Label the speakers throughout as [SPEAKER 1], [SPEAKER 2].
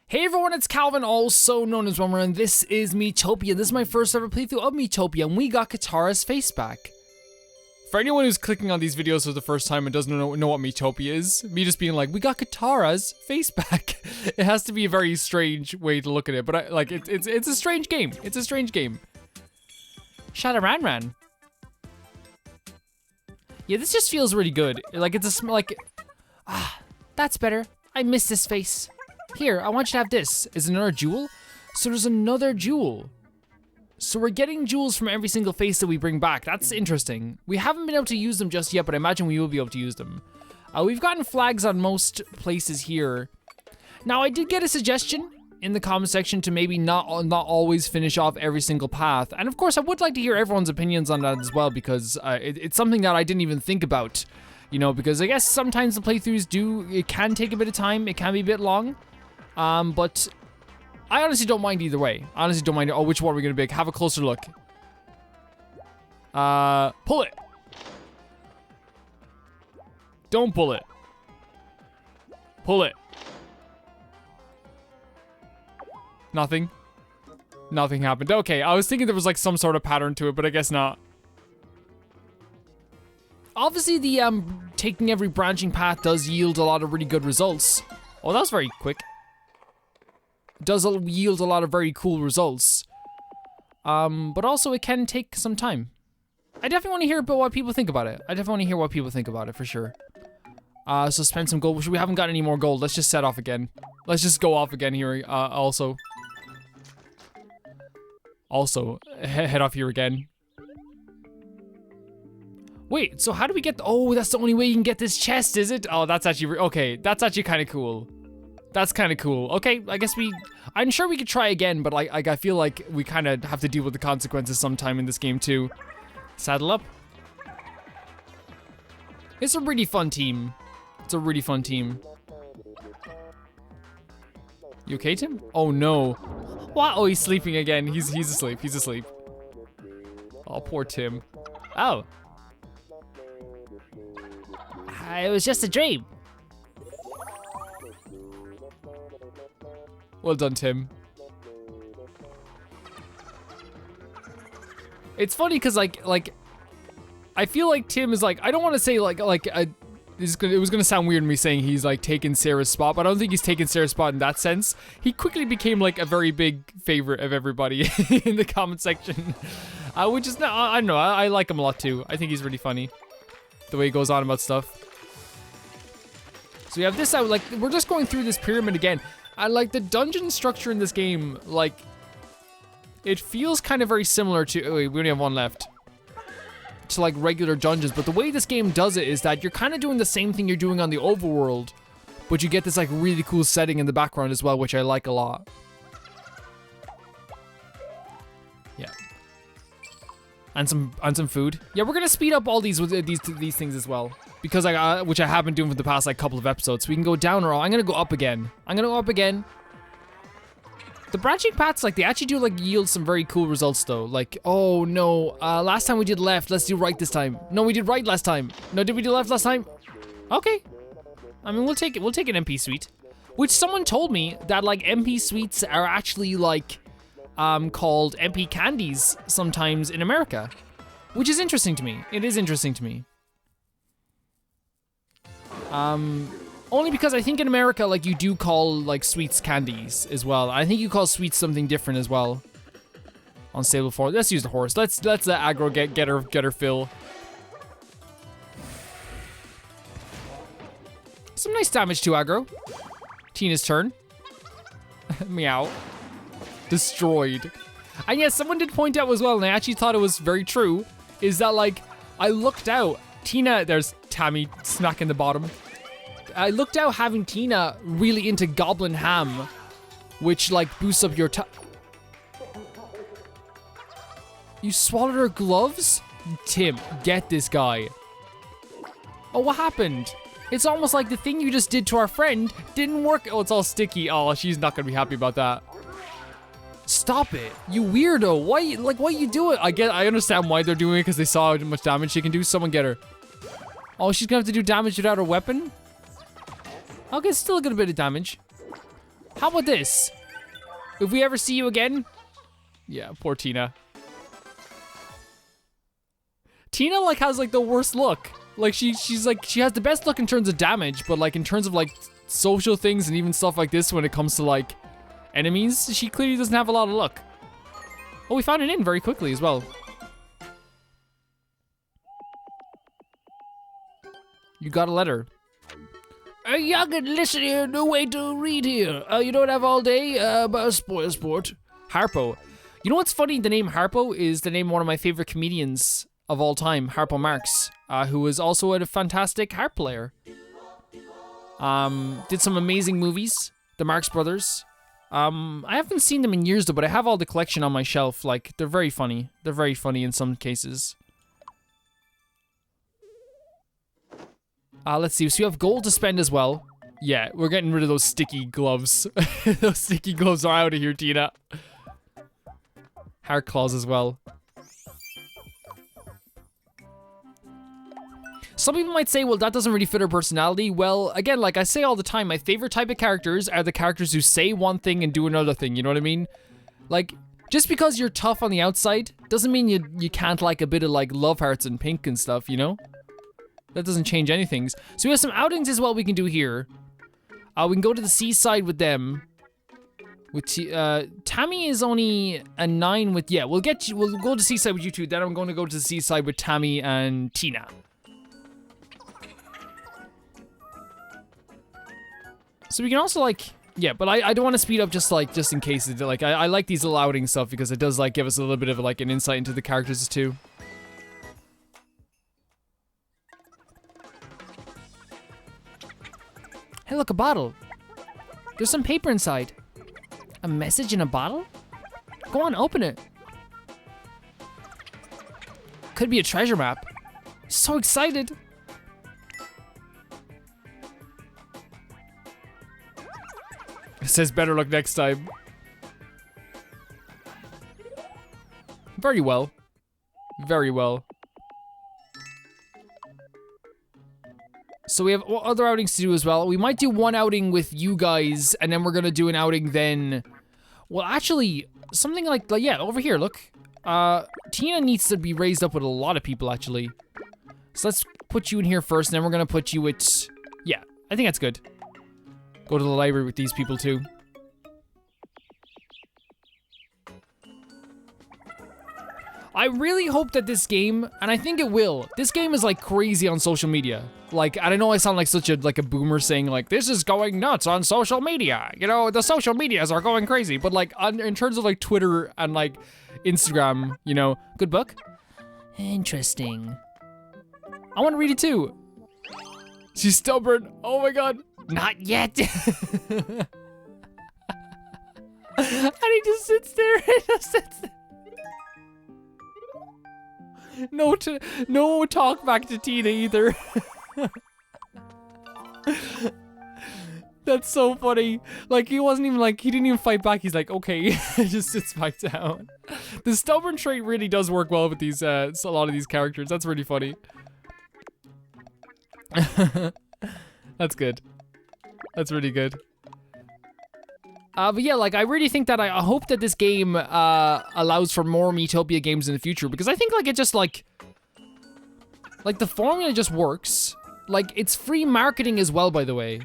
[SPEAKER 1] Hey everyone, it's Calvin, also known as Rummer, and this is Miitopia. This is my first ever playthrough of Miitopia, and we got Katara's face back. For anyone who's clicking on these videos for the first time and doesn't know what Miitopia is, me just being like, we got Katara's face back. It has to be a very strange way to look at it, but it's a strange game. It's a strange game. Shadowran. Yeah, this just feels really good. Like that's better. I miss this face. Here, I want you to have this. Is it another jewel? So there's another jewel. So we're getting jewels from every single face that we bring back. That's interesting. We haven't been able to use them just yet, but I imagine we will be able to use them. We've gotten flags on most places here. Now, I did get a suggestion in the comment section to maybe not always finish off every single path. And of course, I would like to hear everyone's opinions on that as well, because it's something that I didn't even think about. You know, because I guess sometimes the playthroughs it can take a bit of time. It can be a bit long. But I honestly don't mind either way. I honestly don't mind. Oh, which one are we gonna pick? Have a closer look. Pull it. Don't pull it. Pull it. Nothing. Nothing happened. Okay, I was thinking there was like some sort of pattern to it, but I guess not. Obviously, the taking every branching path does yield a lot of really good results. Oh, that was very quick. Does yield a lot of very cool results. But also it can take some time. I definitely want to hear about what people think about it. I definitely want to hear what people think about it for sure. So spend some gold. We haven't got any more gold. Let's just set off again. Let's just go off again here. Also, head off here again. Wait, so how do we get oh, that's the only way you can get this chest, is it? Oh, that's actually, okay, that's actually kind of cool. That's kind of cool. Okay, I guess I'm sure we could try again, but I feel like we kind of have to deal with the consequences sometime in this game too. Saddle up. It's a really fun team. It's a really fun team. You okay, Tim? Oh no. What? Oh, he's sleeping again. He's asleep. He's asleep. Oh, poor Tim. Oh. It was just a dream. Well done, Tim. It's funny because like I feel like Tim is like, I don't want to say it was gonna sound weird me saying he's like taking Sarah's spot, but I don't think he's taking Sarah's spot in that sense. He quickly became like a very big favorite of everybody in the comment section, which is I don't know. I like him a lot too. I think he's really funny, the way he goes on about stuff. So we have this out, like we're just going through this pyramid again. I like the dungeon structure in this game, like, it feels kind of very similar to, oh wait, we only have one left, to like regular dungeons, but the way this game does it is that you're kind of doing the same thing you're doing on the overworld, but you get this like really cool setting in the background as well, which I like a lot. Yeah. And some food. Yeah, we're gonna speed up all these with these things as well. Because which I have been doing for the past like couple of episodes. So we can go down or I'm gonna go up again. I'm gonna go up again. The branching paths, like they actually do like yield some very cool results though. Like, oh no, last time we did left, let's do right this time. No, we did right last time. No, did we do left last time? Okay. I mean, we'll take it. We'll take an MP suite. Which someone told me that like MP suites are actually like called MP candies sometimes in America. Which is interesting to me. It is interesting to me. Only because I think in America, like, you do call, like, sweets candies as well. I think you call sweets something different as well. Unstable form. Let's use the horse. Let's let aggro get her fill. Some nice damage to aggro. Tina's turn. Meow. Destroyed. And yes, someone did point out as well, and I actually thought it was very true, is that, like, I looked out. Tina, there's Tammy smacking the bottom. I looked out having Tina really into goblin ham, which like boosts up your You swallowed her gloves? Tim, get this guy. Oh, what happened? It's almost like the thing you just did to our friend didn't work. Oh, it's all sticky. Oh, she's not gonna be happy about that. Stop it, you weirdo. Why you do it? I understand why they're doing it, because they saw how much damage she can do. Someone get her. Oh, she's gonna have to do damage without her weapon? Okay, still a good bit of damage. How about this? If we ever see you again... Yeah, poor Tina. Tina, like, has, like, the worst look. Like, she's like, she has the best look in terms of damage, but, like, in terms of, like, social things and even stuff like this when it comes to, like, enemies, she clearly doesn't have a lot of luck. Oh, we found an inn very quickly as well. You got a letter. A young and listen here, no way to read here. You don't have all day, but a spoil sport. Harpo. You know what's funny? The name Harpo is the name of one of my favorite comedians of all time, Harpo Marx, who was also a fantastic harp player. Did some amazing movies, the Marx Brothers. I haven't seen them in years though, but I have all the collection on my shelf. Like, they're very funny. They're very funny in some cases. Let's see, so you have gold to spend as well. Yeah, we're getting rid of those sticky gloves. Those sticky gloves are out of here, Tina. Heart claws as well. Some people might say, well, that doesn't really fit her personality. Well, again, like I say all the time, my favorite type of characters are the characters who say one thing and do another thing, you know what I mean? Like, just because you're tough on the outside, doesn't mean you can't like a bit of like love hearts and pink and stuff, you know? That doesn't change anything. So we have some outings as well we can do here. We can go to the seaside with them. With Tammy is only a 9 with, yeah, we'll go to seaside with you two, then I'm going to go to the seaside with Tammy and Tina. So we can also like, yeah, but I don't want to speed up just in case, like, I like these little outing stuff because it does like give us a little bit of like an insight into the characters too. Hey, look, a bottle. There's some paper inside. A message in a bottle? Go on, open it. Could be a treasure map. So excited. It says better luck next time. Very well. Very well. So we have other outings to do as well. We might do one outing with you guys, and then we're gonna do an outing then. Well, actually, something like yeah, over here, look. Tina needs to be raised up with a lot of people, actually. So let's put you in here first, and then we're gonna put you with, yeah, I think that's good. Go to the library with these people too. I really hope that this game, and I think it will, this game is like crazy on social media. Like, I don't know, I sound like such a boomer saying like, this is going nuts on social media. You know, the social medias are going crazy. But like, in terms of like Twitter and like Instagram, you know, good book? Interesting. I want to read it too. She's stubborn. Oh my god. Not yet. And he just sits there. He just sits there. No talk back to Tina either. That's so funny. Like, he wasn't even like, he didn't even fight back. He's like, okay. He just sits back down. The stubborn trait really does work well with these, a lot of these characters. That's really funny. That's good. That's really good. But yeah, like, I really think that I hope that this game allows for more Miitopia games in the future, because I think like it just like the formula just works. Like, it's free marketing as well, by the way.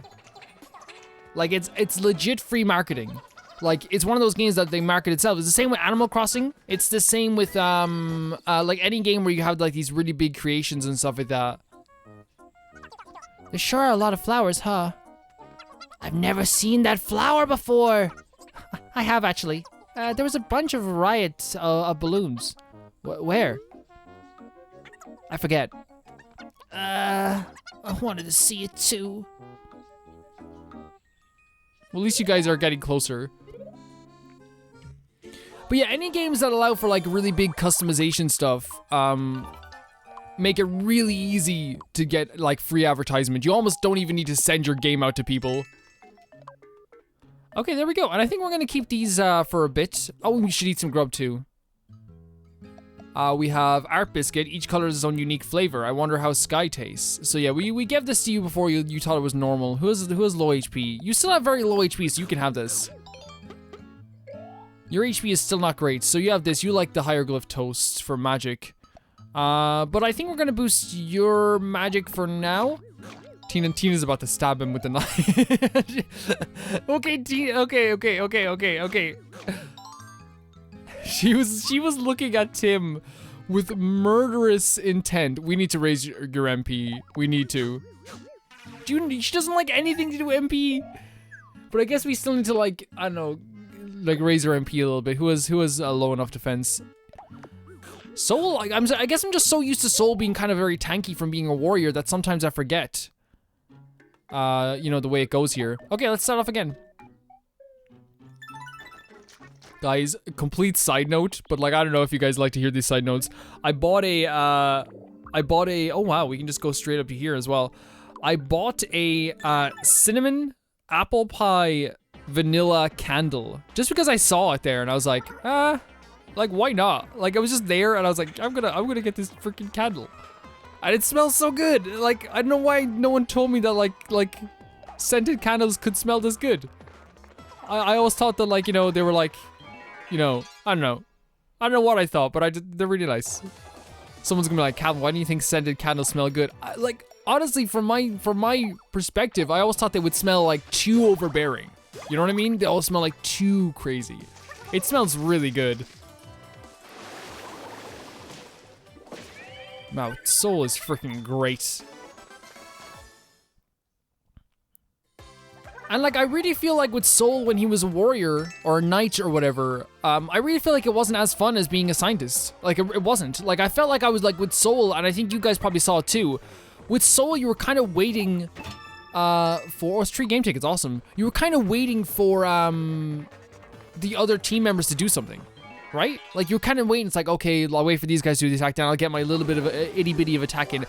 [SPEAKER 1] Like, it's legit free marketing. Like, it's one of those games that they market itself. It's the same with Animal Crossing. It's the same with like any game where you have like these really big creations and stuff like that. There sure are a lot of flowers, huh? I've never seen that flower before. I have, actually. There was a bunch of riot of balloons. Where? I forget. I wanted to see it too. Well, at least you guys are getting closer. But yeah, any games that allow for like really big customization stuff, make it really easy to get like free advertisement. You almost don't even need to send your game out to people. Okay, there we go. And I think we're gonna keep these for a bit. Oh, we should eat some grub too. We have Art Biscuit. Each color has its own unique flavor. I wonder how Sky tastes. So yeah, we gave this to you before you thought it was normal. Who has low HP? You still have very low HP, so you can have this. Your HP is still not great, so you have this. You like the hieroglyph toast for magic. But I think we're gonna boost your magic for now. Tina's about to stab him with the knife. Okay, Tina. Okay. She was looking at Tim with murderous intent. We need to raise your MP. We need to. She doesn't like anything to do with MP. But I guess we still need to, like, I don't know, like raise her MP a little bit. Who has a low enough defense? Soul, I guess I'm just so used to Soul being kind of very tanky from being a warrior that sometimes I forget. You know, the way it goes here. Okay, let's start off again. Guys, complete side note, but like, I don't know if you guys like to hear these side notes. I bought a, oh wow, we can just go straight up to here as well. I bought a, cinnamon apple pie vanilla candle. Just because I saw it there and I was like, like, why not? Like, I was just there and I was like, I'm gonna get this freaking candle. And it smells so good. Like, I don't know why no one told me that, like, scented candles could smell this good. I always thought that, like, you know, they were like, you know, I don't know what I thought, but they're really nice. Someone's gonna be like, Calvin, why do you think scented candles smell good? Like, honestly, from my perspective, I always thought they would smell like too overbearing. You know what I mean? They all smell like too crazy. It smells really good. Wow, Soul is freaking great. And like, I really feel like with Soul when he was a warrior or a knight or whatever, I really feel like it wasn't as fun as being a scientist. Like, it wasn't. Like, I felt like I was like with Soul, and I think you guys probably saw it too. With Soul, you were kind of waiting for, it's 3 game tickets, awesome. You were kind of waiting for the other team members to do something, right? Like, you're kind of waiting, it's like, okay, I'll wait for these guys to do the attack, then I'll get my little bit of a itty bitty of attack in.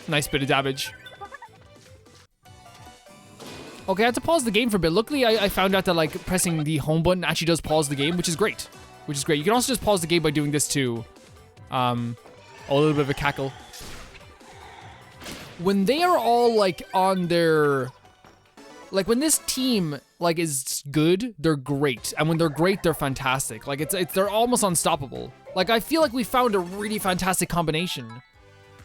[SPEAKER 1] Nice bit of damage. Okay, I had to pause the game for a bit. Luckily, I found out that like pressing the home button actually does pause the game, which is great. You can also just pause the game by doing this too. A little bit of a cackle. When they are all like on their, like when this team like is good, they're great, and when they're great, they're fantastic. Like they're almost unstoppable. Like I feel like we found a really fantastic combination.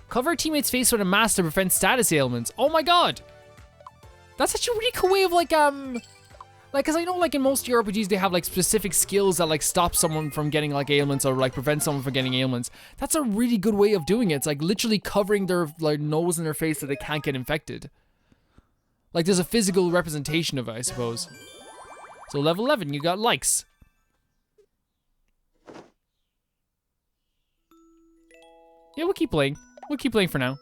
[SPEAKER 1] Cover a teammate's face with a mask to prevent status ailments. Oh my god! That's such a really cool way of like, cause I know like in most JRPGs they have like specific skills that like stop someone from getting like ailments or like prevent someone from getting ailments. That's a really good way of doing it. It's like literally covering their like nose and their face so they can't get infected. Like there's a physical representation of it, I suppose. So level 11, you got likes. Yeah, we'll keep playing. We'll keep playing for now.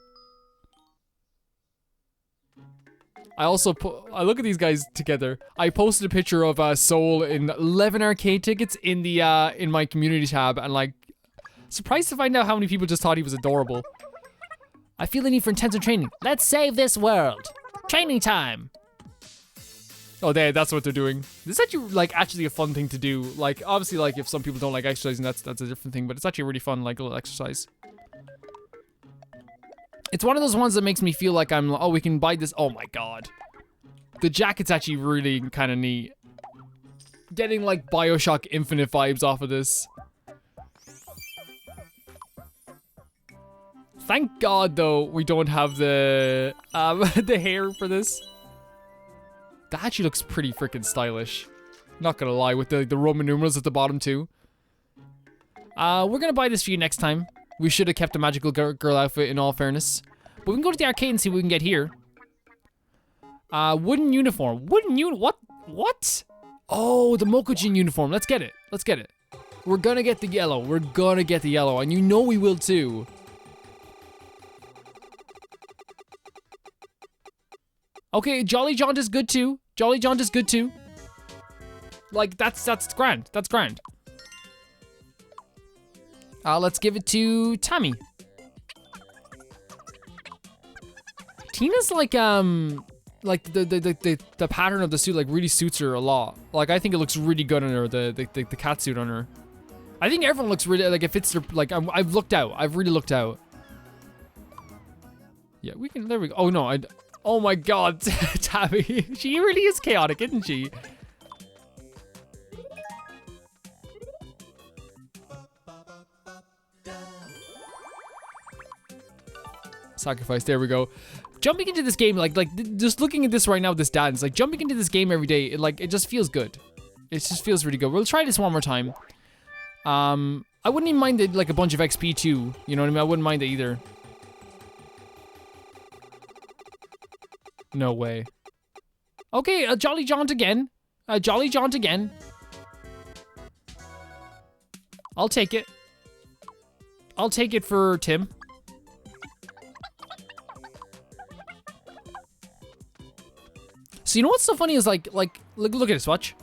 [SPEAKER 1] I also I look at these guys together. I posted a picture of Soul in 11 arcade tickets in the in my community tab, and like surprised to find out how many people just thought he was adorable. I feel the need for intensive training. Let's save this world. Training time. Oh, that's what they're doing. This is actually like a fun thing to do. Like obviously, like if some people don't like exercising, that's a different thing. But it's actually a really fun like little exercise. It's one of those ones that makes me feel like I'm, oh, we can buy this. Oh my god. The jacket's actually really kind of neat. Getting like BioShock Infinite vibes off of this. Thank god though we don't have the the hair for this. That actually looks pretty freaking stylish. Not gonna lie, with the Roman numerals at the bottom too. We're gonna buy this for you next time. We should have kept a magical girl outfit in all fairness. But we can go to the arcade and see what we can get here. Wooden uniform. What? Oh, the Mokujin uniform. Let's get it. We're gonna get the yellow. And you know we will too. Okay, Jolly Jaunt is good too. Like, that's grand. Let's give it to Tammy. Tina's like the pattern of the suit like really suits her a lot. Like I think it looks really good on her, the cat suit on her. I think everyone looks really like it fits her. Like I've looked out. I've really looked out. Yeah, we can. There we go. Oh no, oh my God, Tammy. She really is chaotic, isn't she? Sacrifice. There we go. Jumping into this game, like just looking at this right now, this dance, like jumping into this game every day, it just feels good. It just feels really good. We'll try this one more time. I wouldn't even mind like a bunch of XP too. You know what I mean? I wouldn't mind it either. No way. Okay, a Jolly Jaunt again. A Jolly Jaunt again. I'll take it. I'll take it for Tim. So you know what's so funny is like look at this, watch.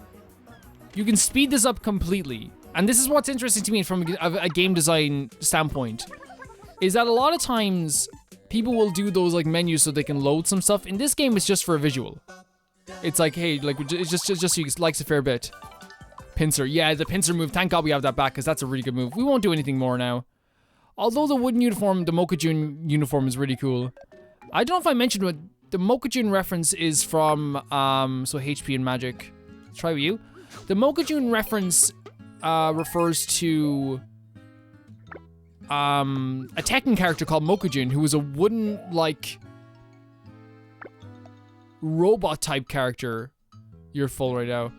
[SPEAKER 1] You can speed this up completely. And this is what's interesting to me from a game design standpoint. Is that a lot of times people will do those like menus so they can load some stuff. In this game, it's just for a visual. It's like, hey, like it's just so you likes a fair bit. Pincer, yeah, the pincer move. Thank God we have that back because that's a really good move. We won't do anything more now. Although the wooden uniform, the Mokujin uniform is really cool. I don't know if I mentioned what the Mokujin reference is from. So HP and magic. Let's try with you. The Mokujin reference refers to a Tekken character called Mokujin, who was a wooden, like, robot-type character. You're full right now.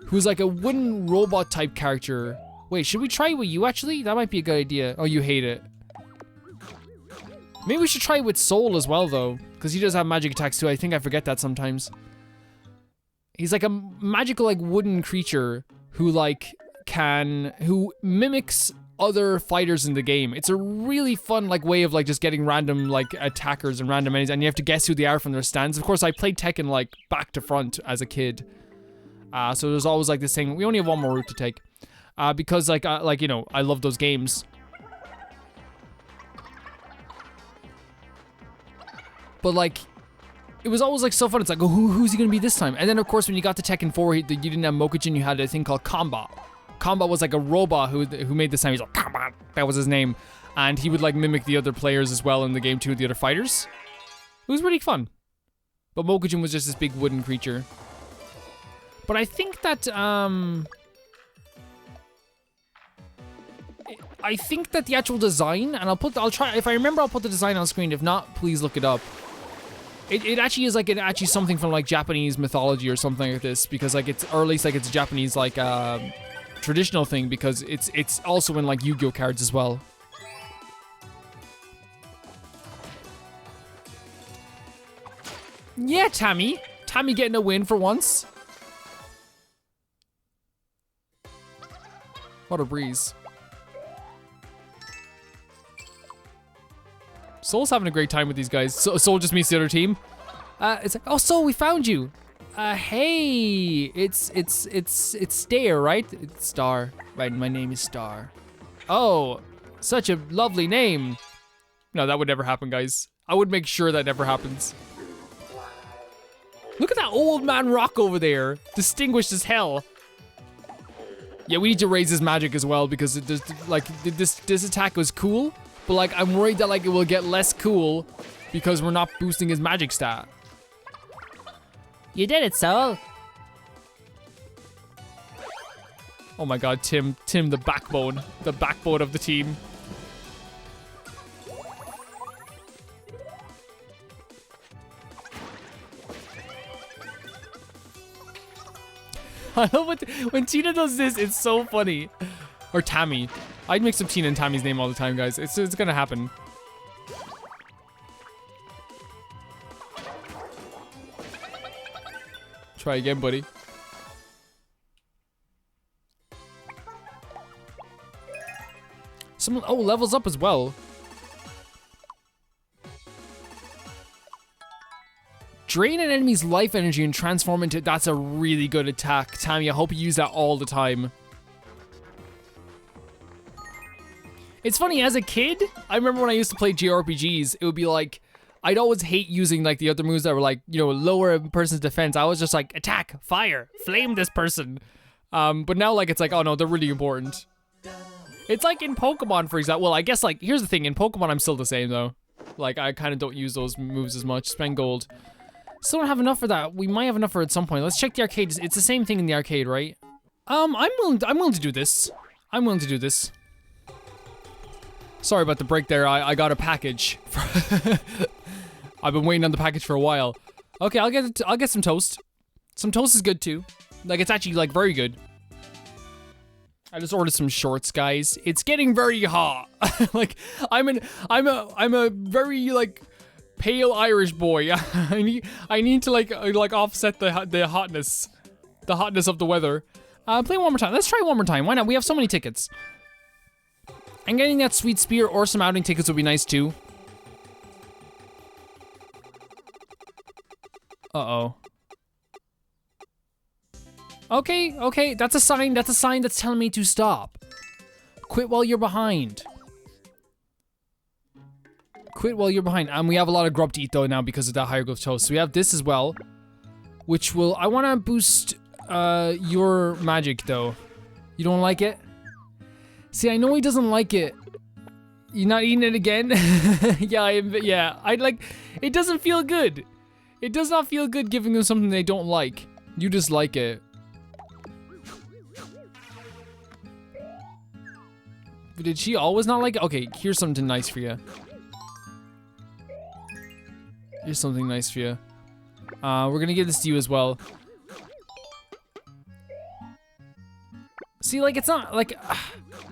[SPEAKER 1] Who's like a wooden robot-type character. Wait, should we try it with you, actually? That might be a good idea. Oh, you hate it. Maybe we should try it with Soul as well, though. Because he does have magic attacks, too. I think I forget that sometimes. He's like a magical, like, wooden creature who, like, who mimics other fighters in the game. It's a really fun like way of like just getting random like attackers and random enemies, and you have to guess who they are from their stands. Of course, I played Tekken like back to front as a kid, so there's always like this thing. We only have one more route to take, because like you know, I love those games. But like, it was always like so fun. It's like, oh, who's he gonna be this time? And then of course when you got to Tekken 4, you didn't have Mokujin. You had a thing called Combat. Combat was like a robot who made the sound. He's like, Combat. That was his name. And he would like mimic the other players as well in the game too, the other fighters. It was really fun. But Mokujin was just this big wooden creature. But I think that, I think that the actual design, and I'll try, if I remember, I'll put the design on screen. If not, please look it up. It actually is like actually something from like Japanese mythology or something like this, because like it's, or at least like it's a Japanese like, traditional thing, because it's also in like Yu-Gi-Oh cards as well. Yeah, Tammy getting a win for once. What a breeze. Soul's having a great time with these guys. Soul just meets the other team. It's like, oh, Soul, we found you. Hey, it's Star, right? It's Star. Right, my name is Star. Oh, such a lovely name. No, that would never happen, guys. I would make sure that never happens. Look at that old man rock over there. Distinguished as hell. Yeah, we need to raise his magic as well, because it just, like, this attack was cool, but like, I'm worried that like it will get less cool because we're not boosting his magic stat. You did it, Soul. Oh my God, Tim, the backbone of the team. I love when Tina does this, it's so funny. Or Tammy. I'd mix up Tina and Tammy's name all the time, guys. It's gonna happen. Try again, buddy. Someone, oh, levels up as well. Drain an enemy's life energy and transform into... That's a really good attack. Tammy, I hope you use that all the time. It's funny, as a kid, I remember when I used to play JRPGs, it would be like, I'd always hate using like the other moves that were like, you know, lower a person's defense. I was just like, attack, fire, flame this person. But now like, it's like, oh no, they're really important. It's like in Pokemon, for example. Well, I guess like, here's the thing, in Pokemon I'm still the same though. Like, I kind of don't use those moves as much. Spend gold. Still don't have enough for that. We might have enough for it at some point. Let's check the arcade. It's the same thing in the arcade, right? I'm willing to do this. I'm willing to do this. Sorry about the break there. I got a package. I've been waiting on the package for a while. Okay, I'll get some toast. Some toast is good too. Like, it's actually like very good. I just ordered some shorts, guys. It's getting very hot. Like, I'm a very like pale Irish boy. I need to like offset the hotness of the weather. Play one more time. Let's try one more time. Why not? We have so many tickets. And getting that sweet spear or some outing tickets would be nice too. Uh-oh. Okay, that's a sign that's telling me to stop. Quit while you're behind. Quit while you're behind. And we have a lot of grub to eat though now because of that higher growth toast. So we have this as well, which will, I wanna boost your magic though. You don't like it? See, I know he doesn't like it. You're not eating it again? Yeah, I like, it doesn't feel good. It does not feel good giving them something they don't like. You just like it. Did she always not like it? Okay, here's something nice for you. Here's something nice for you. We're gonna give this to you as well. See, like, it's not, like,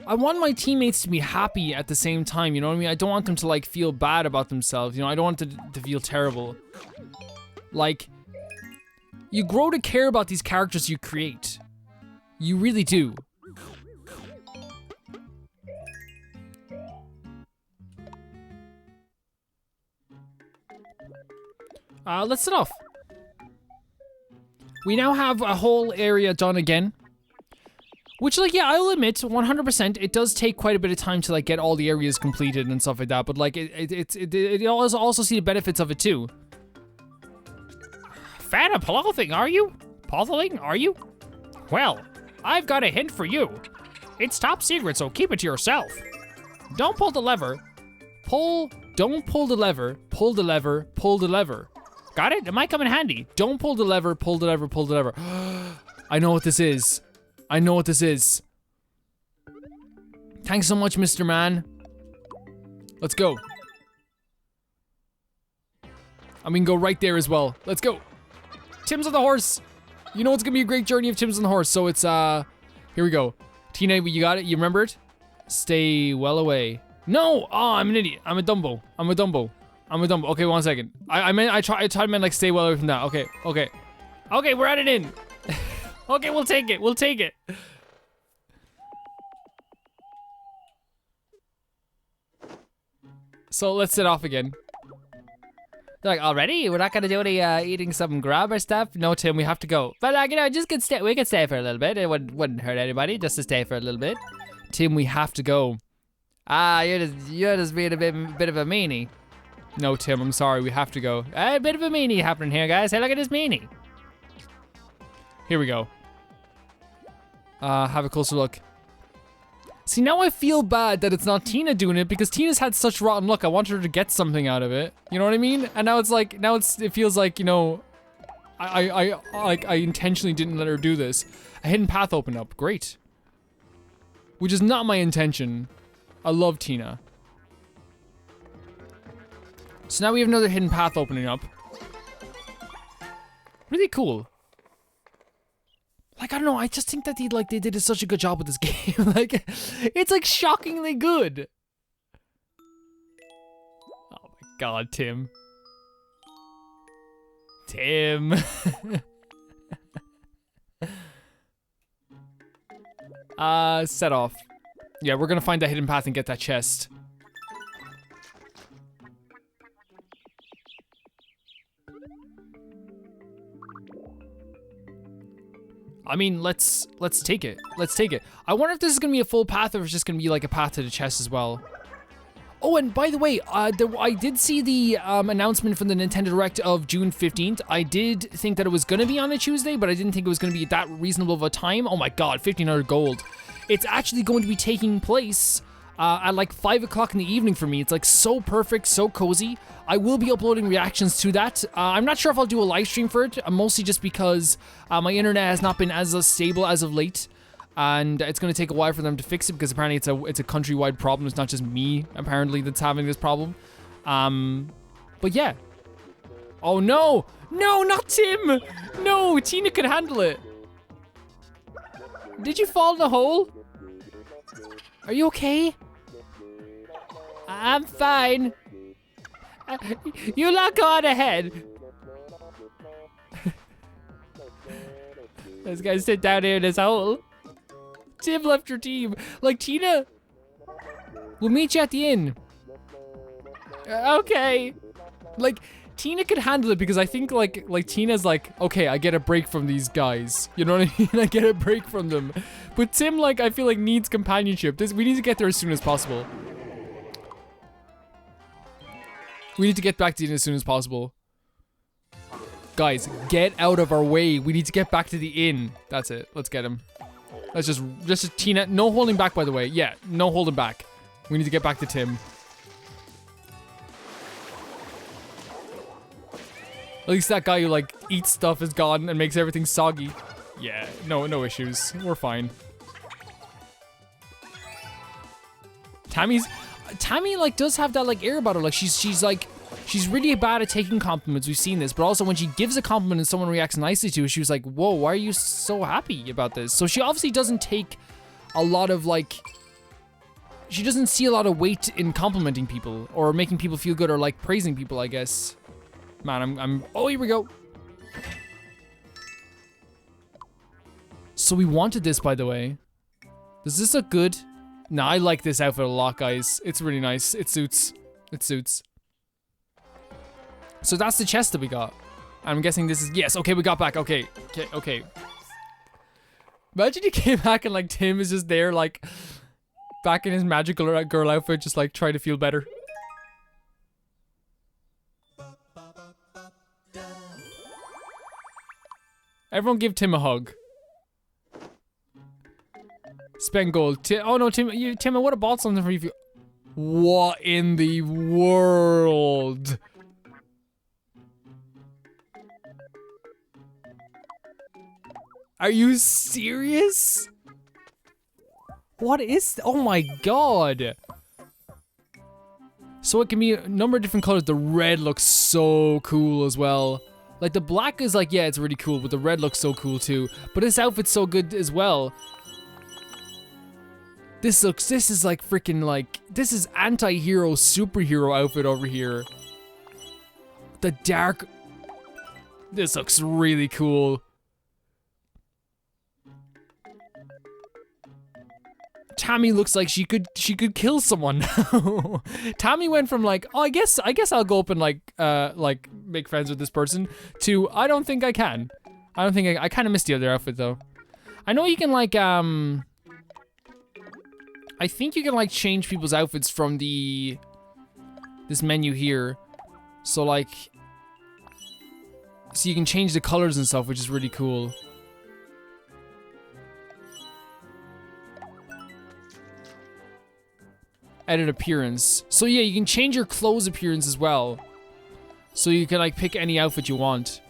[SPEAKER 1] I want my teammates to be happy at the same time, you know what I mean? I don't want them to, like, feel bad about themselves, you know? I don't want them to feel terrible. Like, you grow to care about these characters you create. You really do. Let's set off. We now have a whole area done again. Which, like, yeah, I'll admit, 100%, it does take quite a bit of time to, like, get all the areas completed and stuff like that, but, like, it also see the benefits of it, too. Fan of Confronting, are you? Confronting, are you? Well, I've got a hint for you. It's top secret, so keep it to yourself. Don't pull the lever. Don't pull the lever. Pull the lever. Pull the lever. Got it? It might come in handy. Don't pull the lever. Pull the lever. Pull the lever. I know what this is. I know what this is. Thanks so much, Mr. Man. Let's go. And we can go right there as well. Let's go. Tim's on the horse. You know it's gonna be a great journey of Tim's on the horse. So it's, here we go. Tina, you got it? You remember it? Stay well away. No! Oh, I'm an idiot. I'm a Dumbo. I'm a Dumbo. I'm a Dumbo. Okay, 1 second. I tried like stay well away from that. Okay. Okay, we're at it in. Okay, we'll take it. We'll take it. So let's set off again. They're like, already? We're not gonna do any eating some grub or stuff? No, Tim, we have to go. But you know, just we could stay for a little bit. It wouldn't hurt anybody just to stay for a little bit. Tim, we have to go. You're just being a bit of a meanie. No, Tim, I'm sorry, we have to go. A bit of a meanie happening here, guys. Hey, look at this meanie. Here we go. Have a closer look. See, now I feel bad that it's not Tina doing it because Tina's had such rotten luck. I want her to get something out of it. You know what I mean? And now it's like, it feels like, you know, I intentionally didn't let her do this. A hidden path opened up. Great. Which is not my intention. I love Tina. So now we have another hidden path opening up. Really cool. Like, I don't know, I just think that they did such a good job with this game. Like, it's like shockingly good. Oh my god, Tim. Tim. Set off. Yeah, we're gonna find that hidden path and get that chest. I mean, let's take it. Let's take it. I wonder if this is gonna be a full path or if it's just gonna be like a path to the chest as well. Oh, and by the way, I did see the announcement from the Nintendo Direct of June 15th. I did think that it was gonna be on a Tuesday, but I didn't think it was gonna be that reasonable of a time. Oh my god, 1,500 gold. It's actually going to be taking place at like 5 o'clock in the evening for me. It's like so perfect, so cozy. I will be uploading reactions to that. I'm not sure if I'll do a live stream for it, mostly just because my internet has not been as stable as of late. And it's going to take a while for them to fix it because apparently it's a countrywide problem. It's not just me, apparently, that's having this problem. But yeah. Oh no! No, not Tim! No, Tina could handle it. Did you fall in the hole? Are you okay? I'm fine. You lot go on ahead. This guy sit down here in his hole. Tim left your team. Like, Tina, we'll meet you at the inn. Okay. Like, Tina could handle it because I think like Tina's like, okay, I get a break from these guys. You know what I mean? I get a break from them. But Tim, like, I feel like needs companionship. We need to get there as soon as possible. We need to get back to the inn as soon as possible. Guys, get out of our way. We need to get back to the inn. That's it. Let's get him. Let's just Tina. No holding back, by the way. Yeah, no holding back. We need to get back to Tim. At least that guy who like eats stuff is gone and makes everything soggy. Yeah, no issues. We're fine. Tammy like does have that like air about her. Like she's really bad at taking compliments. We've seen this, but also when she gives a compliment and someone reacts nicely to it, she was like, whoa, why are you so happy about this? So she obviously doesn't take a lot of like, she doesn't see a lot of weight in complimenting people or making people feel good or like praising people, I guess. Man, oh, here we go. So we wanted this, by the way. Does this look good? Nah, I like this outfit a lot, guys. It's really nice. It suits. It suits. So that's the chest that we got. I'm guessing this is, yes, okay, we got back, okay. Imagine you came back and like Tim is just there like, back in his magical girl outfit, just like trying to feel better. Everyone give Tim a hug. Spend gold. Oh no, Tim, I would have bought something for you. What in the world? Are you serious? What is, oh my god. So it can be a number of different colors. The red looks so cool as well. Like the black is like, yeah, it's really cool, but the red looks so cool too. But this outfit's so good as well. This is like freaking like, this is anti-hero superhero outfit over here. The dark, this looks really cool. Tammy looks like she could kill someone now. Tammy went from like, oh, I guess I'll go up and like make friends with this person to I don't think I can. I kind of missed the other outfit though. I know you can like I think you can like change people's outfits from this menu here. So like, so you can change the colors and stuff, which is really cool. Edit appearance. So yeah, you can change your clothes appearance as well. So you can like pick any outfit you want.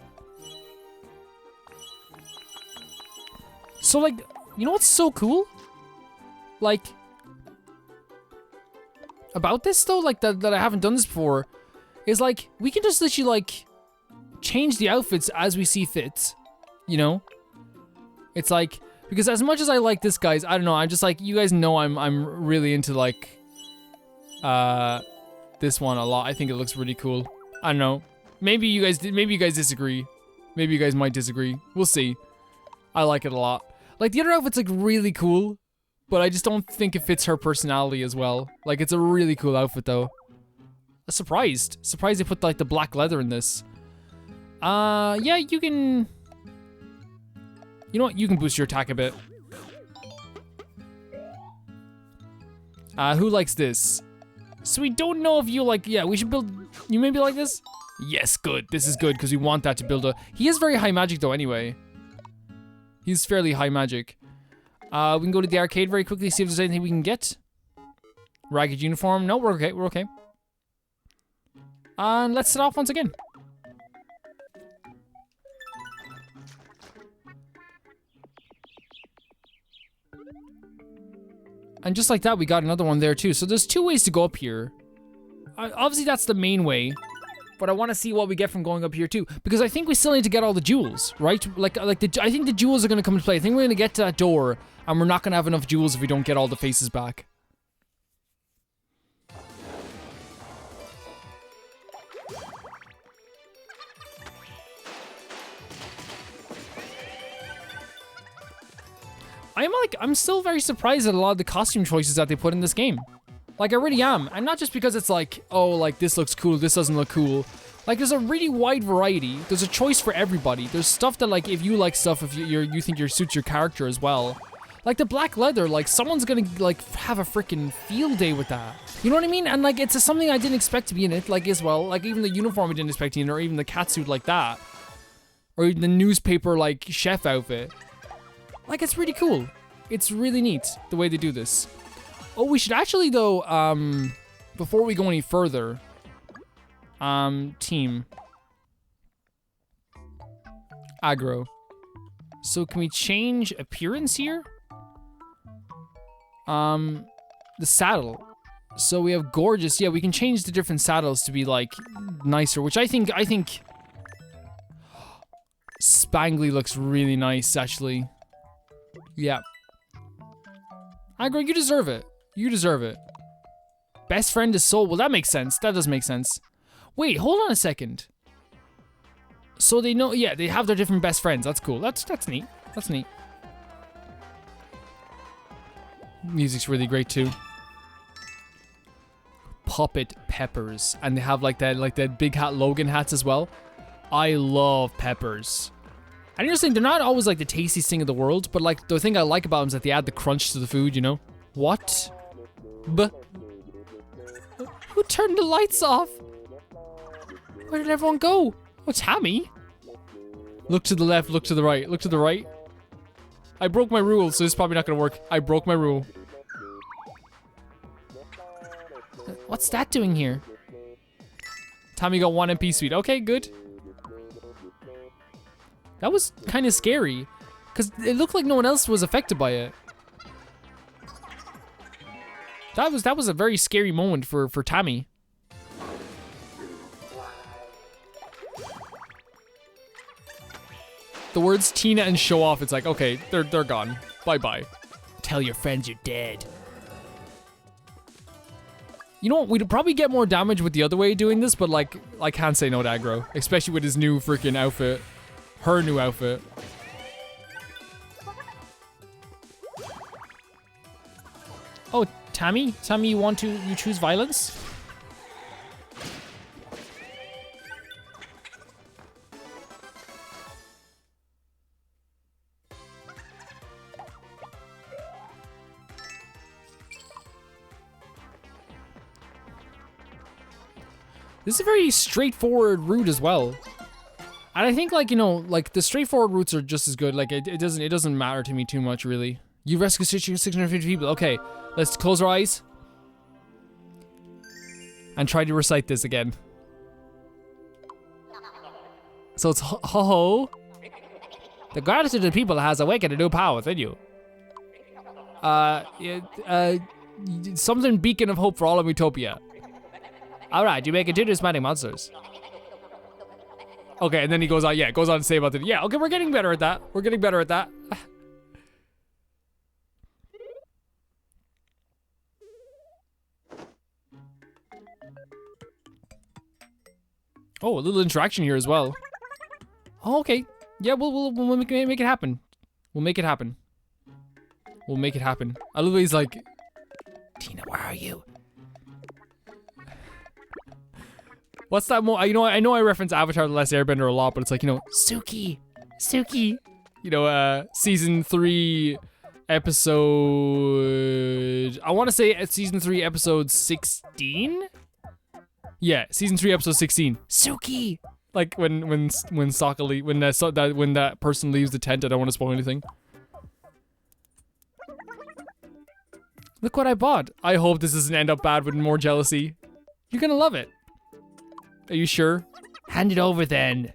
[SPEAKER 1] So like, you know what's so cool? Like, about this though, like that I haven't done this before, is like, we can just literally like, change the outfits as we see fit. You know? It's like, because as much as I like this, guys, I don't know, I'm just like, you guys know I'm really into like, this one a lot. I think it looks really cool. I don't know. Maybe you guys disagree. Maybe you guys might disagree. We'll see. I like it a lot. Like the other outfit's like really cool, but I just don't think it fits her personality as well. Like it's a really cool outfit though. Surprised they put like the black leather in this. Yeah, you can. You know what? You can boost your attack a bit. Who likes this? So we don't know if you like, yeah, we should build, you maybe like this? Yes, good. This is good because we want that to build a, he is very high magic though anyway. He's fairly high magic. We can go to the arcade very quickly, see if there's anything we can get. Ragged uniform. No, we're okay, we're okay. And let's set off once again. And just like that, we got another one there too. So there's 2 ways to go up here. Obviously, that's the main way. But I want to see what we get from going up here too. Because I think we still need to get all the jewels, right? I think the jewels are going to come into play. I think we're going to get to that door. And we're not going to have enough jewels if we don't get all the faces back. I'm still very surprised at a lot of the costume choices that they put in this game. Like, I really am. And not just because it's like, oh, like, this looks cool, this doesn't look cool. Like, there's a really wide variety. There's a choice for everybody. There's stuff that, like, if you like stuff, if you think you suits your character as well. Like, the black leather, like, someone's gonna, like, have a freaking field day with that. You know what I mean? And, like, it's something I didn't expect to be in it, like, as well. Like, even the uniform I didn't expect to be in, or even the catsuit like that. Or even the newspaper, like, chef outfit. Like, it's really cool. It's really neat, the way they do this. Oh, we should actually, though, before we go any further, team. Aggro. So, can we change appearance here? The saddle. So, we have gorgeous. Yeah, we can change the different saddles to be, like, nicer, which I think Spangly looks really nice, actually. Yeah. Aggro, you deserve it. You deserve it. Best friend is Soul. Well, that makes sense. That does make sense. Wait, hold on a second. So they know, yeah, they have their different best friends. That's cool. That's neat. That's neat. Music's really great too. Puppet Peppers, and they have like that big hat Logan hats as well. I love peppers. And you're saying they're not always like the tastiest thing in the world, but like the thing I like about them is that they add the crunch to the food, you know? What? Who turned the lights off? Where did everyone go? Oh, Tammy? Look to the left, look to the right, look to the right. I broke my rule, so this is probably not gonna work. I broke my rule. What's that doing here? Tammy got 1 MP sweet. Okay, good. That was kind of scary, because it looked like no one else was affected by it. That was a very scary moment for Tammy. The words Tina and show off, it's like, okay, they're gone. Bye-bye. Tell your friends you're dead. You know what, we'd probably get more damage with the other way doing this, but like, I can't say no to Aggro, especially with his new freaking outfit. Her new outfit. Oh, Tammy? Tammy, you choose violence? This is a very straightforward route as well. And I think, like, you know, like, the straightforward routes are just as good. Like, it doesn't matter to me too much, really. You rescue 650 people. Okay, let's close our eyes. And try to recite this again. So it's ho-ho. The gratitude of the people has awakened a new power within you. Something beacon of hope for all of Miitopia. Alright, you may continue smiting monsters. Okay, and then he goes on, goes on to say about it. Yeah, okay, we're getting better at that. We're getting better at that. Oh, a little interaction here as well. Oh, okay. Yeah, we'll make it happen. We'll make it happen. We'll make it happen. I love he's like, Tina, where are you? What's that? You know, I know I reference Avatar: The Last Airbender a lot, but it's like, you know, Suki, you know, season 3 episode, I want to say at season 3 episode 16. Yeah, season 3 episode 16. Suki. Like when Sokka when that person leaves the tent. I don't want to spoil anything. Look what I bought. I hope this doesn't end up bad with more jealousy. You're gonna love it. Are you sure? Hand it over then.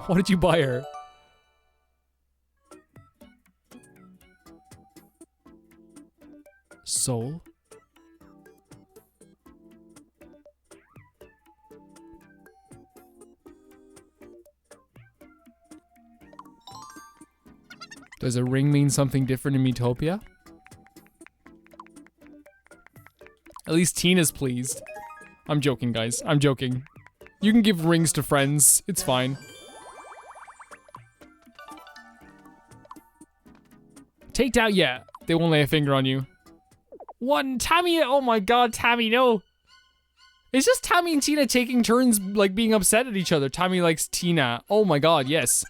[SPEAKER 1] What did you buy her? Soul? Does a ring mean something different in Miitopia? At least Tina's pleased. I'm joking, guys. I'm joking. You can give rings to friends. It's fine. Take down, yeah. They won't lay a finger on you. One, Tammy, oh my god, Tammy, no. It's just Tammy and Tina taking turns, like, being upset at each other. Tammy likes Tina. Oh my god, yes.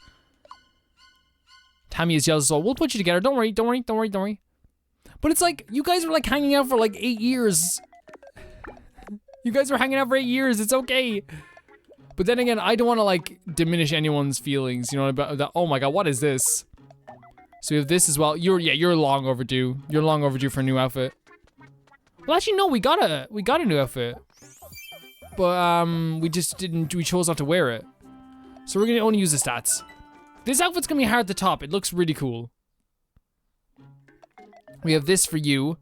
[SPEAKER 1] Tammy is jealous, so we'll put you together. Don't worry, don't worry, don't worry, don't worry. But it's like, you guys were like hanging out for like 8 years. You guys were hanging out for 8 years, it's okay. But then again, I don't want to like diminish anyone's feelings, you know, about that. Oh my god, what is this? So we have this as well. You're long overdue. You're long overdue for a new outfit. Well, actually, no, we got a new outfit. But we chose not to wear it. So we're gonna only use the stats. This outfit's gonna be hard at the top. It looks really cool. We have this for you.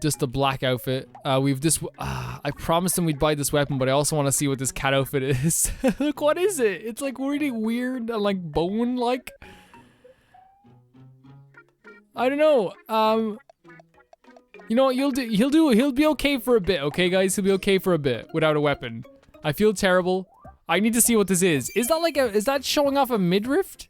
[SPEAKER 1] Just the black outfit. We have this. I promised him we'd buy this weapon, but I also want to see what this cat outfit is. Look, what is it? It's like really weird and like bone-like. I don't know. You know what? He'll be okay for a bit. Okay, guys, he'll be okay for a bit without a weapon. I feel terrible. I need to see what this is. Is that like is that showing off a midriff?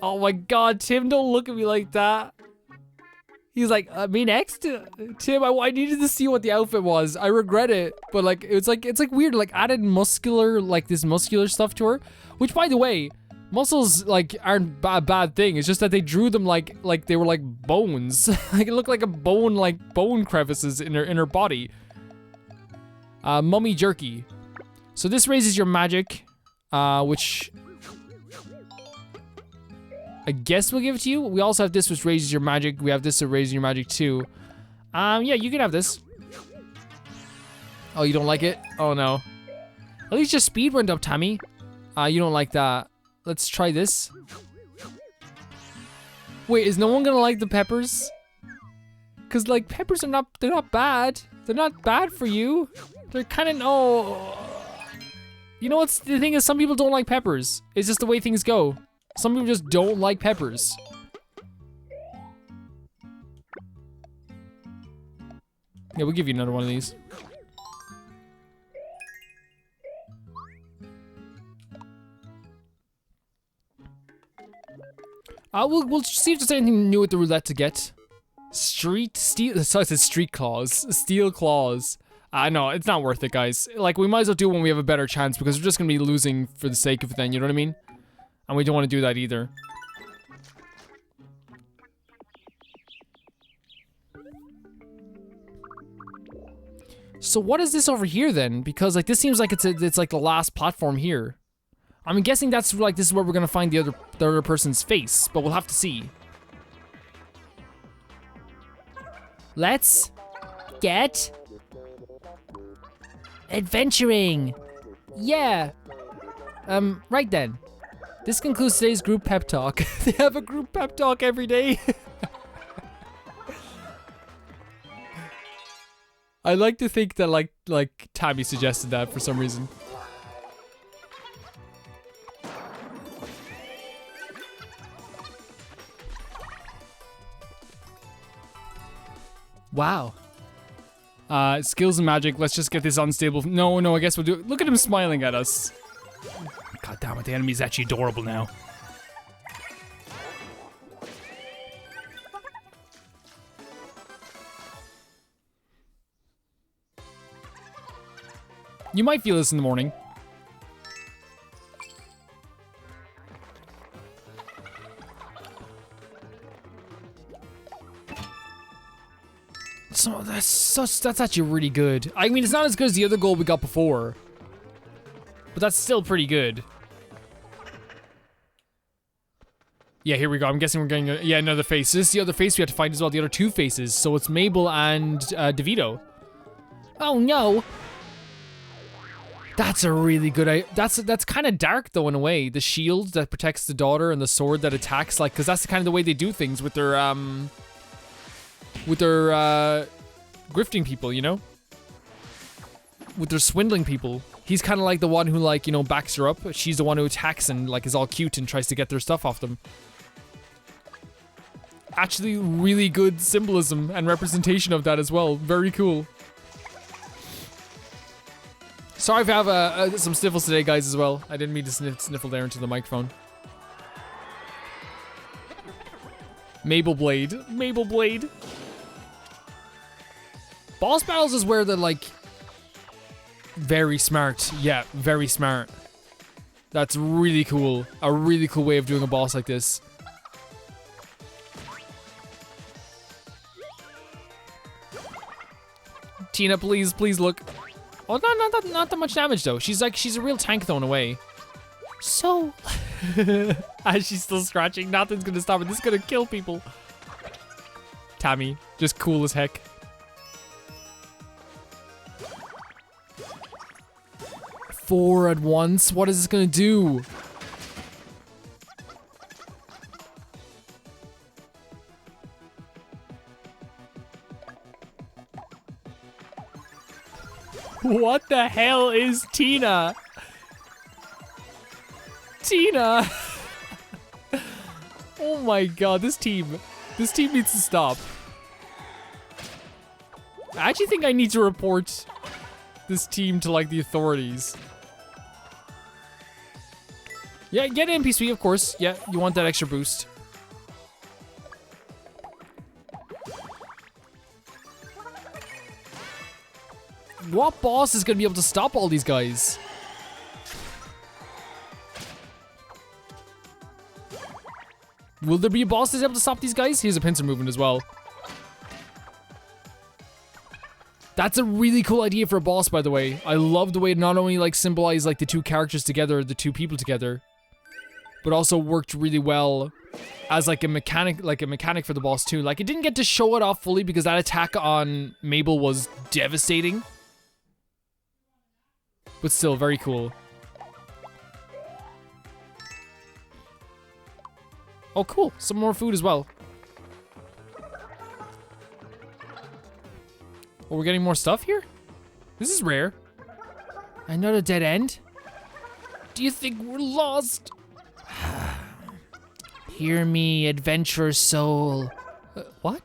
[SPEAKER 1] Oh my god, Tim, don't look at me like that. He's like, me next? Tim, I needed to see what the outfit was. I regret it, but like, it's like weird, like added muscular, like this muscular stuff to her. Which, by the way, muscles like aren't a bad thing. It's just that they drew them like they were like bones. Like it looked like a bone, like bone crevices in her body. Mummy jerky. So this raises your magic, which I guess we'll give it to you. We also have this, which raises your magic. We have this, that raises your magic too. Yeah, you can have this. Oh, you don't like it? Oh no. At least your speed went up, Tammy. You don't like that. Let's try this. Wait, is no one gonna like the peppers? Cause like peppers are they're not bad. They're not bad for you. They're kind of no. You know what's the thing is, some people don't like peppers. It's just the way things go. Some people just don't like peppers. Yeah, we'll give you another one of these. We'll see if there's anything new with the roulette to get. Steel claws. No, it's not worth it, guys. Like, we might as well do it when we have a better chance, because we're just gonna be losing for the sake of it then, you know what I mean? And we don't want to do that either. So what is this over here then? Because like this seems like it's like the last platform here. I'm guessing that's like this is where we're gonna find the other person's face, but we'll have to see. Let's get adventuring. Yeah. Right then. This concludes today's group pep talk. They have a group pep talk every day. I like to think that like Tammy suggested that for some reason. Wow. Skills and magic. Let's just get this unstable. No, I guess we'll do it. Look at him smiling at us. God damn it, the enemy's actually adorable now. You might feel this in the morning. So that's actually really good. I mean, it's not as good as the other goal we got before, but that's still pretty good. Yeah, here we go. I'm guessing we're getting another face. This is the other face we have to find as well. The other two faces. So it's Mabel and DeVito. Oh no! That's a really good. That's kind of dark though in a way. The shield that protects the daughter and the sword that attacks, like, because that's the kind of the way they do things with their grifting people, you know? With their swindling people. He's kind of like the one who, like, you know, backs her up. She's the one who attacks and, like, is all cute and tries to get their stuff off them. Actually, really good symbolism and representation of that as well. Very cool. Sorry if I have some sniffles today, guys, as well. I didn't mean to sniffle there into the microphone. Mabel Blade. Mabel Blade. Boss battles is where they're, like, very smart. Yeah, very smart. That's really cool. A really cool way of doing a boss like this. Tina, please, please look. Oh, not that much damage though. She's a real tank though in a way. So, as she's still scratching, nothing's gonna stop it. This is gonna kill people. Tammy, just cool as heck. Four at once. What is this gonna do? What the hell is Tina? Tina! Oh my god, this team needs to stop. I actually think I need to report this team to, like, the authorities. Yeah, get MP Sweet, of course. Yeah, you want that extra boost. What boss is gonna be able to stop all these guys? Will there be a boss that's able to stop these guys? Here's a pincer movement as well. That's a really cool idea for a boss, by the way. I love the way it not only, like, symbolized, like, the two characters together, the two people together, but also worked really well as, like, a mechanic for the boss too. Like, it didn't get to show it off fully because that attack on Mabel was devastating. But still, very cool. Oh, cool. Some more food as well. Oh, we're getting more stuff here? This is rare. Another dead end? Do you think we're lost? Hear me, adventurous soul. What?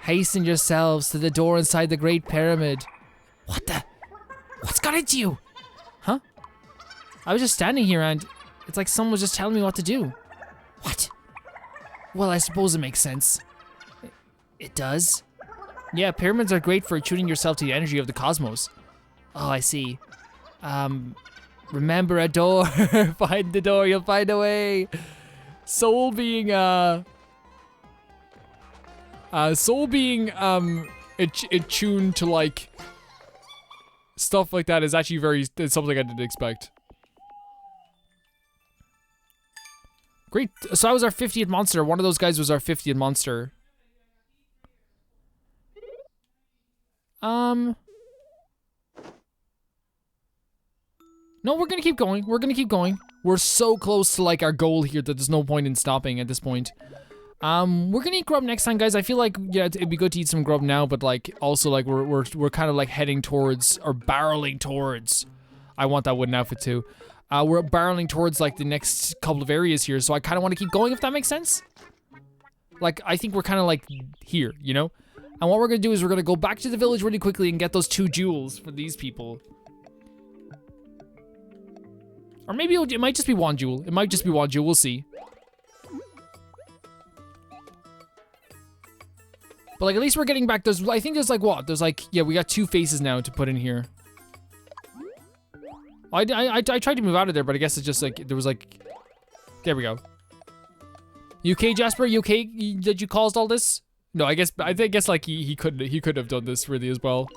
[SPEAKER 1] Hasten yourselves to the door inside the Great Pyramid. What the? What's got into you? Huh? I was just standing here and it's like someone was just telling me what to do. What? Well, I suppose it makes sense. It does? Yeah, pyramids are great for attuning yourself to the energy of the cosmos. Oh, I see. Remember a door. Find the door, you'll find a way. Soul being attuned to, like, stuff like that is actually it's something I didn't expect. Great. So that was our 50th monster. One of those guys was our 50th monster. No, we're gonna keep going. We're gonna keep going. We're so close to, like, our goal here that there's no point in stopping at this point. We're gonna eat grub next time, guys. I feel like, yeah, it'd be good to eat some grub now, but, like, also, like, we're kind of, like, heading towards, or barreling towards. I want that wooden outfit too. We're barreling towards, like, the next couple of areas here, so I kind of want to keep going, if that makes sense. Like, I think we're kind of, like, here, you know? And what we're gonna do is we're gonna go back to the village really quickly and get those 2 jewels for these people. Or maybe it might just be 1 jewel. It might just be 1 jewel, we'll see. But, like, at least we're getting back, I think there's, like, what? There's, like, yeah, we got 2 faces now to put in here. I tried to move out of there, but I guess it's just like, there was like, there we go. You okay, Jasper? You okay? Did you caused all this? No, I guess like he could have done this really as well.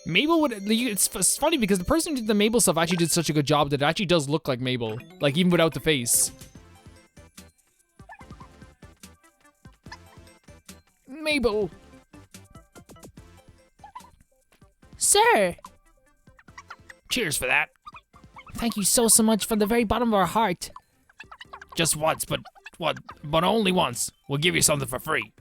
[SPEAKER 1] Mabel would, it's funny because the person who did the Mabel stuff actually did such a good job that it actually does look like Mabel. Like, even without the face. Mabel. Sir. Cheers for that. Thank you so much from the very bottom of our heart. Just once, but only once. We'll give you something for free.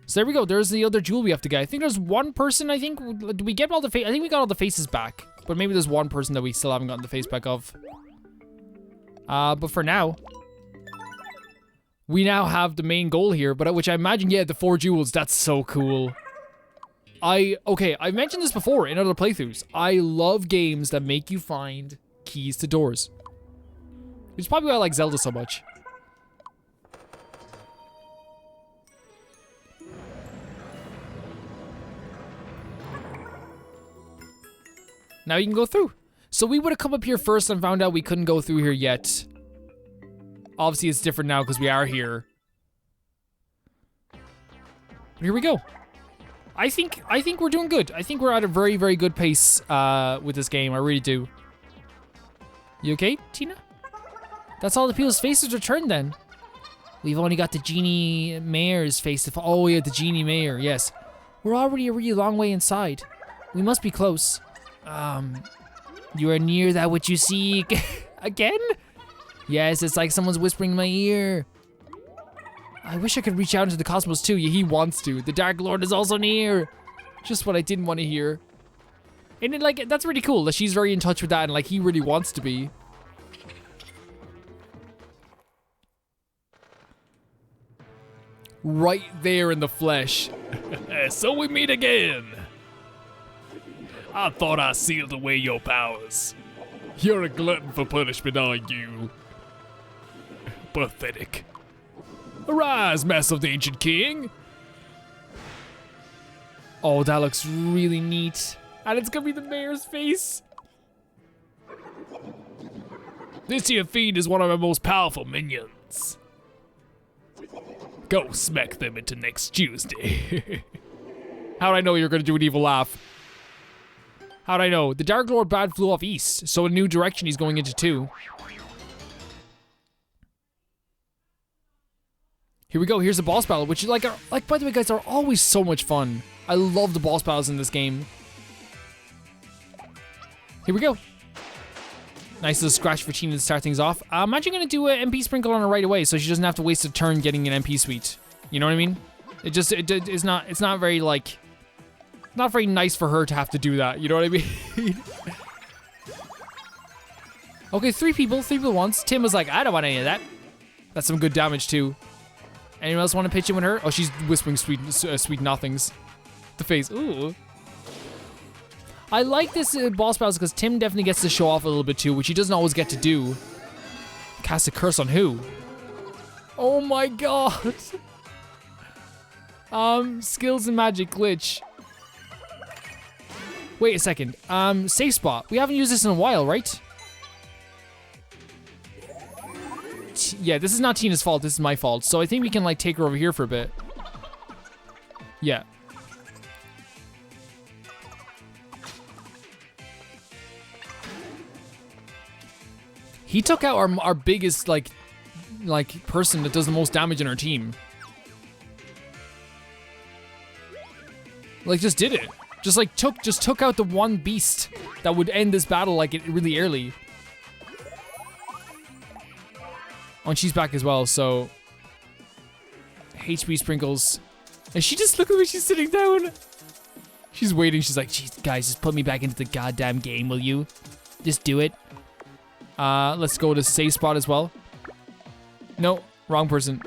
[SPEAKER 1] So there we go. There's the other jewel we have to get. I think there's one person, I think. Did we get all the face? I think we got all the faces back. But maybe there's one person that we still haven't gotten the face back of. But for now, we now have the main goal here. But which I imagine, yeah, the 4 jewels. That's so cool. Okay, I've mentioned this before in other playthroughs. I love games that make you find keys to doors. Which is probably why I like Zelda so much. Now you can go through. So we would have come up here first and found out we couldn't go through here yet. Obviously it's different now because we are here. But here we go. I think we're doing good. I think we're at a very, very good pace with this game. I really do. You okay, Tina? That's all the people's faces returned then. We've only got the Genie Mayor's face. Oh yeah, the Genie Mayor, yes. We're already a really long way inside. We must be close. You are near that which you seek. Again? Yes, it's like someone's whispering in my ear. I wish I could reach out into the cosmos too. Yeah, he wants to. The Dark Lord is also near. Just what I didn't want to hear. And it, like, that's really cool that she's very in touch with that and like he really wants to be. Right there in the flesh. So we meet again. I thought I sealed away your powers. You're a glutton for punishment, aren't you? Pathetic. Arise, Master of the Ancient King. Oh, that looks really neat. And it's gonna be the mayor's face. This here fiend is one of our most powerful minions. Go smack them into next Tuesday. How'd I know you were gonna do an evil laugh? How'd I know? The Dark Lord Bad flew off east, so a new direction he's going into too. Here we go, here's the boss battle, which like by the way guys, are always so much fun. I love the boss battles in this game. Here we go. Nice little scratch for Tina to start things off. I'm actually gonna do an MP sprinkle on her right away so she doesn't have to waste a turn getting an MP suite. You know what I mean? It's not very like, not very nice for her to have to do that, you know what I mean? Okay, three people once. Tim was like, I don't want any of that. That's some good damage too. Anyone else want to pitch in with her? Oh, she's whispering sweet nothings. The face, ooh. I like this boss battles because Tim definitely gets to show off a little bit too, which he doesn't always get to do. Cast a curse on who? Oh my god. Skills and magic glitch. Wait a second. Safe spot. We haven't used this in a while, right? Yeah, this is not Tina's fault. This is my fault. So I think we can like take her over here for a bit. Yeah. He took out our biggest like person that does the most damage in our team. Like just did it. Just took out the one beast that would end this battle like really early. Oh, and she's back as well, so HP sprinkles. And she just, look at where she's sitting down. She's waiting. She's like, "Jeez, guys, just put me back into the goddamn game, will you? Just do it." Let's go to safe spot as well. No, wrong person.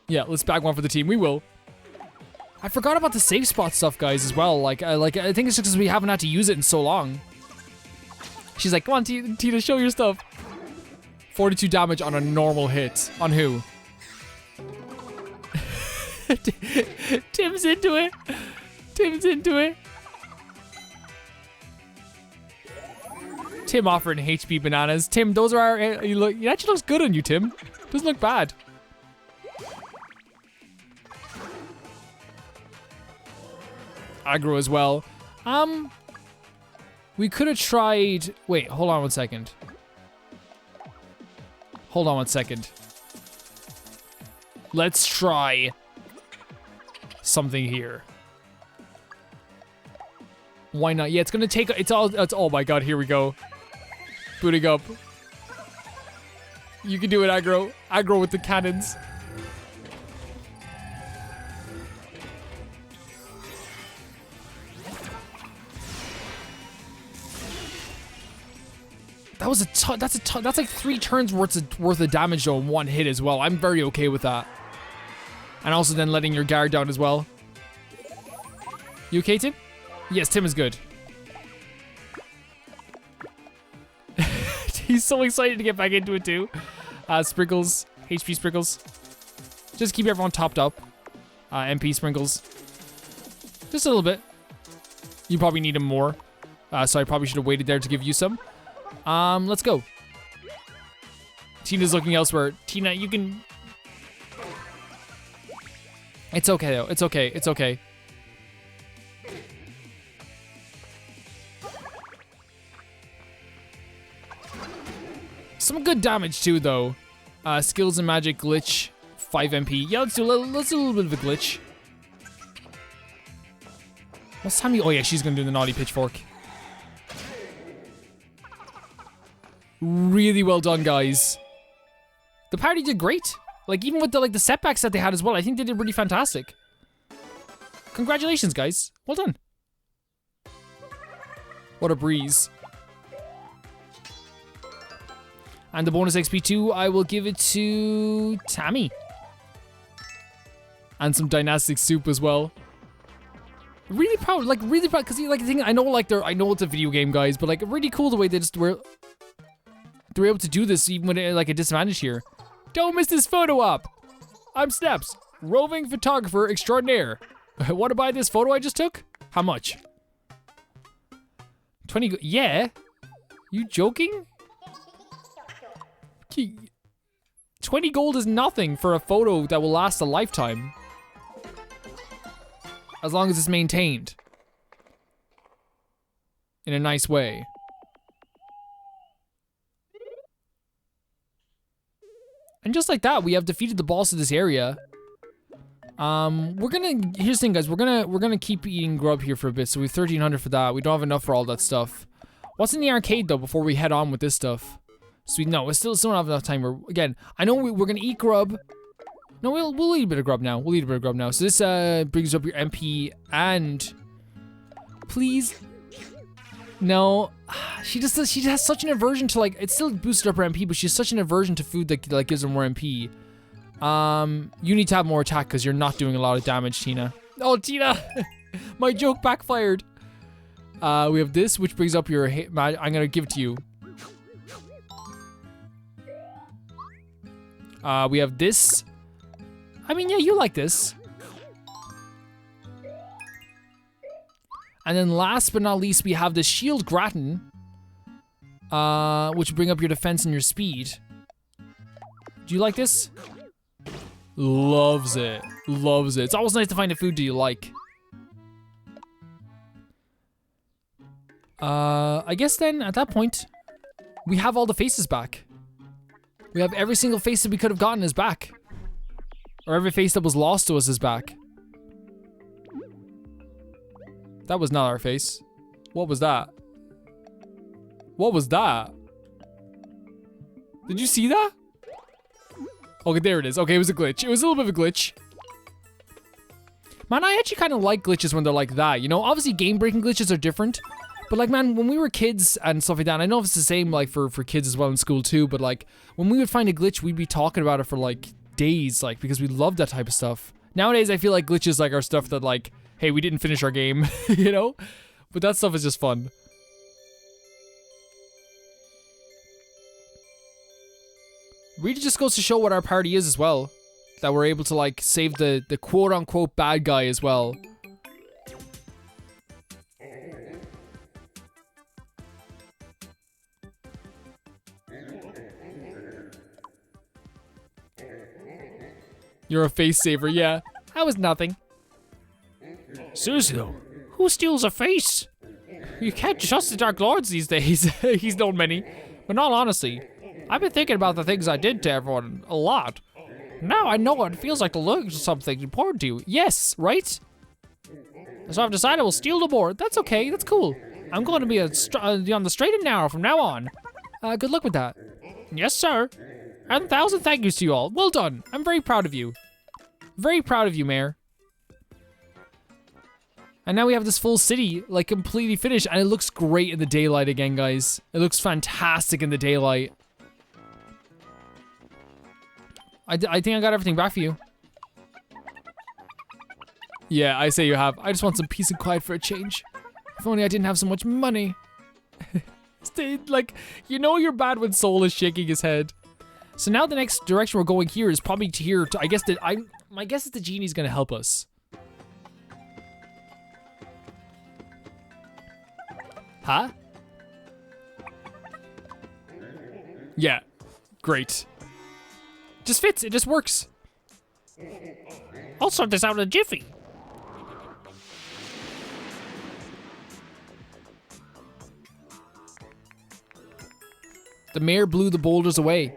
[SPEAKER 1] Yeah, let's back one for the team. We will. I forgot about the safe spot stuff, guys, as well. I think it's just because we haven't had to use it in so long. She's like, "Come on, Tina, show your stuff." 42 damage on a normal hit. On who? Tim's into it. Tim's into it. Tim offering HP bananas. Tim, those are our... It actually looks good on you, Tim. Doesn't look bad. Aggro as well. We could have tried... Wait, hold on one second. Hold on one second. Let's try something here. Why not? Yeah, it's gonna take... It's oh my god, here we go. Booting up. You can do it, aggro. Aggro with the cannons. That was a ton. That's a ton. That's like 3 turns worth of damage though in one hit as well. I'm very okay with that. And also then letting your guard down as well. You okay, Tim? Yes, Tim is good. He's so excited to get back into it too. Sprinkles, HP sprinkles. Just keep everyone topped up. MP sprinkles. Just a little bit. You probably need them more. So I probably should have waited there to give you some. Let's go. Tina's looking elsewhere. Tina, you can... It's okay though. It's okay. It's okay. Some good damage too, though. Skills and magic glitch, 5 MP. Yeah, let's do a little bit of a glitch. What's Tammy? Oh yeah, she's gonna do the naughty pitchfork. Really well done, guys. The party did great. Like even with the setbacks that they had as well, I think they did really fantastic. Congratulations, guys. Well done. What a breeze. And the bonus XP too, I will give it to Tammy. And some dynastic soup as well. Really proud, because like the thing, I know it's a video game, guys, but like really cool the way they just were able to do this even with like a disadvantage here. Don't miss this photo op. I'm Snaps, roving photographer extraordinaire. Want to buy this photo I just took? How much? 20. Yeah. You joking? 20 gold is nothing for a photo that will last a lifetime. As long as it's maintained. In a nice way. And just like that, we have defeated the boss of this area. Here's the thing, guys, we're gonna keep eating grub here for a bit, so we have 1300 for that. We don't have enough for all that stuff. What's in the arcade though before we head on with this stuff? Sweet, no, we still don't have enough time. Again, I know we're gonna eat grub. No, we'll eat a bit of grub now. We'll eat a bit of grub now. So this brings up your MP and please. No, she has such an aversion to like, it still boosted up her MP, but she has such an aversion to food that like gives her more MP. You need to have more attack because you're not doing a lot of damage, Tina. Oh, Tina, my joke backfired. We have this, which brings up your hit. I'm gonna give it to you. We have this. I mean, yeah, you like this. And then last but not least, we have the shield gratin, which bring up your defense and your speed. Do you like this? Loves it. Loves it. It's always nice to find a food you like. I guess then, at that point, we have all the faces back. We have every single face that we could have gotten is back. Or every face that was lost to us is back. That was not our face. What was that? What was that? Did you see that? Okay, there it is. Okay, it was a glitch. It was a little bit of a glitch. Man, I actually kind of like glitches when they're like that, you know? Obviously, game-breaking glitches are different. But like, man, when we were kids and stuff like that, and I know it's the same like for kids as well in school too, but like, when we would find a glitch, we'd be talking about it for like days, like, because we love that type of stuff. Nowadays, I feel like glitches like are stuff that like, hey, we didn't finish our game, you know? But that stuff is just fun. Really just goes to show what our party is as well. That we're able to like save the quote-unquote bad guy as well. You're a face saver, yeah. That was nothing. Seriously though, who steals a face? You can't trust the Dark Lords these days. He's known many. But in all honesty, I've been thinking about the things I did to everyone a lot. Now I know what it feels like to lose something important to you. Yes, right? So I've decided we'll steal the board. That's okay, that's cool. I'm going to be on the straight and narrow from now on. Good luck with that. Yes, sir. And 1,000 thank yous to you all. Well done. I'm very proud of you. Very proud of you, Mayor. And now we have this full city, like, completely finished, and it looks great in the daylight again, guys. It looks fantastic in the daylight. I think I got everything back for you. Yeah, I say you have. I just want some peace and quiet for a change. If only I didn't have so much money. Like, you know you're bad when Soul is shaking his head. So now the next direction we're going here is probably to here. I guess that my guess is the genie's gonna help us. Huh? Yeah, great. Just fits, it just works. I'll sort this out in a jiffy. The mayor blew the boulders away.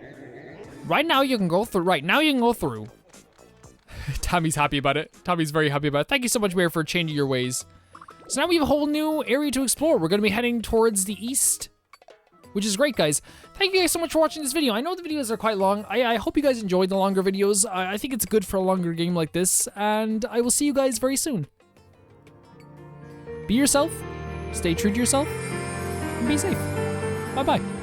[SPEAKER 1] Right now you can go through. Right now you can go through. Tommy's happy about it. Tommy's very happy about it. Thank you so much, Mayor, for changing your ways. So now we have a whole new area to explore. We're gonna be heading towards the east, which is great, guys. Thank you guys so much for watching this video. I know the videos are quite long. I hope you guys enjoyed the longer videos. I think it's good for a longer game like this, and I will see you guys very soon. Be yourself, stay true to yourself, and be safe. Bye-bye.